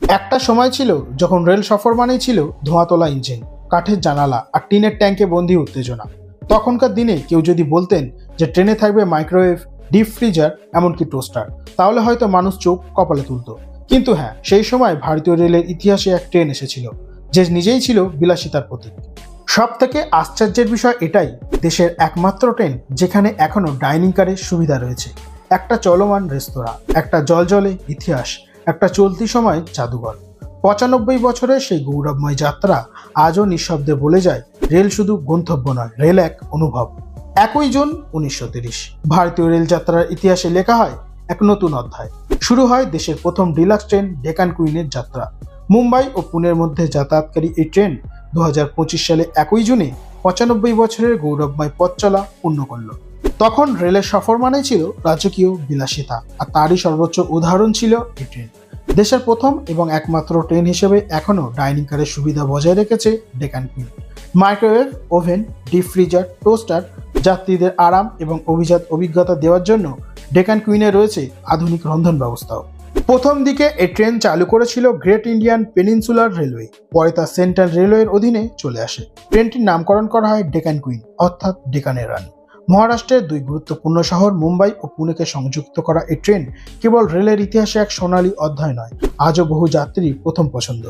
একটা সময় ছিল যখন রেল সফর মানেই ছিল ধোঁয়া তোলা ইঞ্জিন, কাঠের জানালা আর টিনের ট্যাঙ্কে বন্দি উত্তেজনা। তখনকার দিনে কেউ যদি বলতেন যে ট্রেনে থাকবে মাইক্রোওয়েভ, ডিপ ফ্রিজার, এমনকি টোস্টার, তাহলে হয়তো মানুষ চোখ কপালে তুলত। কিন্তু হ্যাঁ, সেই সময় ভারতীয় রেলের ইতিহাসে এক ট্রেন এসেছিল যে নিজেই ছিল বিলাসিতার প্রতীক। সব থেকে আশ্চর্যের বিষয় এটাই, দেশের একমাত্র ট্রেন যেখানে এখনো ডাইনিং কারের সুবিধা রয়েছে, একটা চলমান রেস্তোরাঁ, একটা জলজলে ইতিহাস, একটা চলতি সময়ের জাদুঘর। ৯৫ বছরের সেই গৌরবময় যাত্রা আজও নিঃশব্দে বলে যায়, রেল শুধু গন্তব্য নয়, রেল এক অনুভব। ১ জুন ১৯৩০ ভারতীয় রেল যাত্রার ইতিহাসে লেখা হয় এক নতুন অধ্যায়। শুরু হয় দেশের প্রথম ডিলাক্স ট্রেন ডেকান কুইনের যাত্রা। মুম্বাই ও পুনের মধ্যে যাতায়াতকারী এই ট্রেন ২০২৫ সালে ১ জুনে ৯৫ বছরের গৌরবময় পথ চলা পূর্ণ করল। তখন রেলের সফর মানে ছিল রাজকীয় বিলাসিতা, আর তারই সর্বোচ্চ উদাহরণ ছিল এই ট্রেন। দেশের প্রথম এবং একমাত্র ট্রেন হিসেবে এখনও ডাইনিং কারের সুবিধা বজায় রেখেছে Deccan queen. Microwave, oven, deep freezer, toaster, যাত্রীদের আরাম এবং অভিজ্ঞতা দেওয়ার জন্য ডেকান কুইনে রয়েছে আধুনিক রন্ধন ব্যবস্থাও। প্রথম দিকে এই ট্রেন চালু করেছিল গ্রেট ইন্ডিয়ান পেনিনসুলার রেলওয়ে, পরে তা সেন্ট্রাল রেলওয়ের অধীনে চলে আসে। ট্রেনটির নামকরণ করা হয় ডেকান কুইন, অর্থাৎ ডেকানের রানী। মহারাষ্ট্রের দুই গুরুত্বপূর্ণ শহর মুম্বাই ও পুনেকে সংযুক্ত করা এই ট্রেন কেবল রেলের ইতিহাসে এক সোনালী অধ্যায় নয়, আজও বহু যাত্রীর প্রথম পছন্দ।